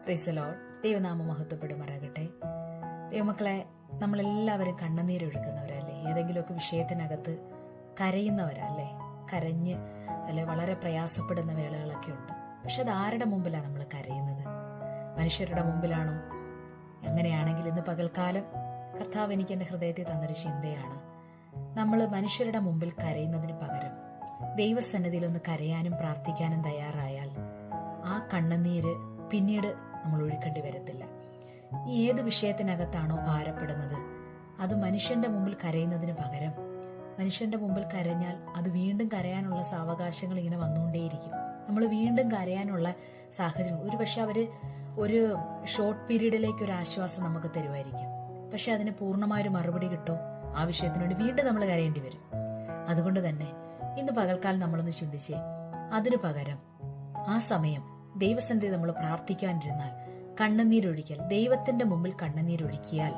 Praise the Lord. ദൈവനാമം മഹത്വപ്പെടുമാറാകട്ടെ. ദൈവമക്കളെ, നമ്മളെല്ലാവരും കണ്ണുനീരൊഴുക്കുന്നവരല്ലേ? ഏതെങ്കിലുമൊക്കെ വിഷയത്തിനകത്ത് കരയുന്നവരല്ലേ? കരഞ്ഞ് അല്ലെ വളരെ പ്രയാസപ്പെടുന്ന വേളകളൊക്കെ ഉണ്ട്. പക്ഷെ അത് ആരുടെ മുമ്പിലാണ് നമ്മൾ കരയുന്നത്? മനുഷ്യരുടെ മുമ്പിലാണോ? അങ്ങനെയാണെങ്കിൽ ഇന്ന് പകൽക്കാലം കർത്താവ് എനിക്ക് എൻ്റെ ഹൃദയത്തിൽ തന്നൊരു ചിന്തയാണ്, നമ്മൾ മനുഷ്യരുടെ മുമ്പിൽ കരയുന്നതിന് പകരം ദൈവസന്നിധിയിലൊന്ന് കരയാനും പ്രാർത്ഥിക്കാനും തയ്യാറായാൽ ആ കണ്ണുനീര് പിന്നീട് നമ്മൾ ഒഴുക്കേണ്ടി വരത്തില്ല. ഈ ഏത് വിഷയത്തിനകത്താണോ ഭാരപ്പെടുന്നത്, അത് മനുഷ്യന്റെ മുമ്പിൽ കരയുന്നതിന് പകരം മനുഷ്യന്റെ മുമ്പിൽ കരഞ്ഞാൽ അത് വീണ്ടും കരയാനുള്ള സാവകാശങ്ങൾ ഇങ്ങനെ വന്നുകൊണ്ടേയിരിക്കും. നമ്മൾ വീണ്ടും കരയാനുള്ള സാഹചര്യം, ഒരുപക്ഷെ അവര് ഒരു ഷോർട്ട് പീരീഡിലേക്ക് ഒരു ആശ്വാസം നമുക്ക് തരുമായിരിക്കും. പക്ഷെ അതിന് പൂർണ്ണമായൊരു മറുപടി കിട്ടും, ആ വിഷയത്തിന് വേണ്ടി വീണ്ടും നമ്മൾ കരയേണ്ടി വരും. അതുകൊണ്ട് തന്നെ ഇന്ന് പകൽക്കാലം നമ്മളൊന്ന് ചിന്തിച്ചേ, അതിനു പകരം ആ സമയം ദൈവസന്നിധി നമ്മൾ പ്രാർത്ഥിക്കാനിരുന്നാൽ, കണ്ണുനീരൊഴിക്കൽ, ദൈവത്തിന്റെ മുമ്പിൽ കണ്ണുനീരൊഴുക്കിയാൽ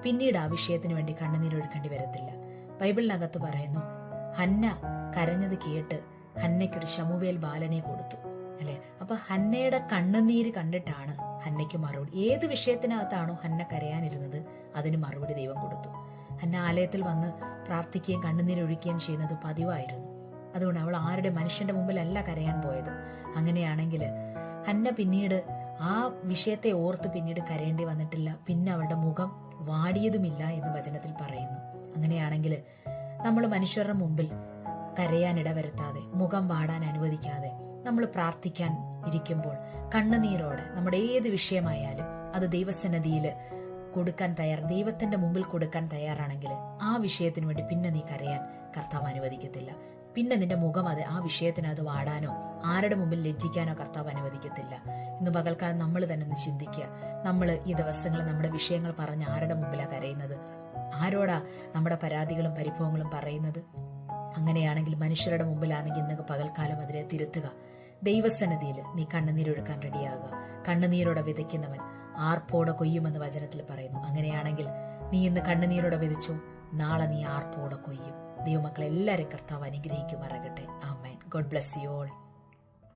പിന്നീട് ആ വിഷയത്തിന് വേണ്ടി കണ്ണുനീരൊഴുക്കേണ്ടി വരത്തില്ല. ബൈബിളിനകത്ത് പറയുന്നു, ഹന്ന കരഞ്ഞത് കേട്ട് ഹന്നയ്ക്കൊരു ശമൂവേൽ ബാലനെ കൊടുത്തു, അല്ലെ? അപ്പൊ ഹന്നയുടെ കണ്ണുനീര് കണ്ടിട്ടാണ് ഹന്നയ്ക്ക് മറുപടി. ഏത് വിഷയത്തിനകത്താണോ ഹന്ന കരയാനിരുന്നത് അതിന് മറുപടി ദൈവം കൊടുത്തു. ഹന്ന ആലയത്തിൽ വന്ന് പ്രാർത്ഥിക്കുകയും കണ്ണുനീരൊഴുക്കുകയും ചെയ്യുന്നത് പതിവായിരുന്നു. അതുകൊണ്ട് അവൾ ആരുടെ മനുഷ്യന്റെ മുമ്പിലല്ല കരയാൻ പോയത്. അങ്ങനെയാണെങ്കിൽ ഹന്ന പിന്നീട് ആ വിഷയത്തെ ഓർത്ത് പിന്നീട് കരയേണ്ടി വന്നിട്ടില്ല. പിന്നെ അവളുടെ മുഖം വാടിയതുമില്ല എന്ന് വചനത്തിൽ പറയുന്നു. അങ്ങനെയാണെങ്കിൽ നമ്മൾ മനുഷ്യരുടെ മുമ്പിൽ കരയാനിടവരുത്താതെ, മുഖം വാടാൻ അനുവദിക്കാതെ നമ്മൾ പ്രാർത്ഥിക്കാൻ ഇരിക്കുമ്പോൾ കണ്ണുനീരോടെ നമ്മുടെ ഏത് വിഷയമായാലും അത് ദൈവസന്നിധിയിൽ കൊടുക്കാൻ ദൈവത്തിന്റെ മുമ്പിൽ കൊടുക്കാൻ തയ്യാറാണെങ്കിൽ ആ വിഷയത്തിന് വേണ്ടി പിന്നെ നീ കരയാൻ കർത്താവ് അനുവദിക്കത്തില്ല. പിന്നെ നിന്റെ മുഖം ആ വിഷയത്തിനകത്ത് വാടാനോ ആരുടെ മുമ്പിൽ ലജ്ജിക്കാനോ കർത്താവ് അനുവദിക്കത്തില്ല. ഇന്ന് പകൽക്കാലം നമ്മൾ തന്നെ ഒന്ന് ചിന്തിക്കുക, നമ്മൾ ഈ ദിവസങ്ങളിൽ നമ്മുടെ വിഷയങ്ങൾ പറഞ്ഞ് ആരുടെ മുമ്പിലാണ് കരയുന്നത്? ആരോടാ നമ്മുടെ പരാതികളും പരിഭവങ്ങളും പറയുന്നത്? അങ്ങനെയാണെങ്കിൽ മനുഷ്യരുടെ മുമ്പിലാണെങ്കിൽ ഇന്ന് പകൽക്കാലം അതിനെ തിരുത്തുക. ദൈവസന്നിധിയിൽ നീ കണ്ണുനീരൊഴുക്കാൻ റെഡിയാകുക. കണ്ണുനീരോടെ വിതയ്ക്കുന്നവൻ ആർപ്പോടെ കൊയ്യുമെന്ന് വചനത്തിൽ പറയുന്നു. അങ്ങനെയാണെങ്കിൽ നീ ഇന്ന് കണ്ണുനീരോടെ വിതച്ചു, നാളെ നീ ആർപ്പോടെ കൊയ്യും. ദൈവമക്കളെ എല്ലാവരും കർത്താവ് അനുഗ്രഹിക്കുമാറാകട്ടെ. ആമേൻ. God bless you all.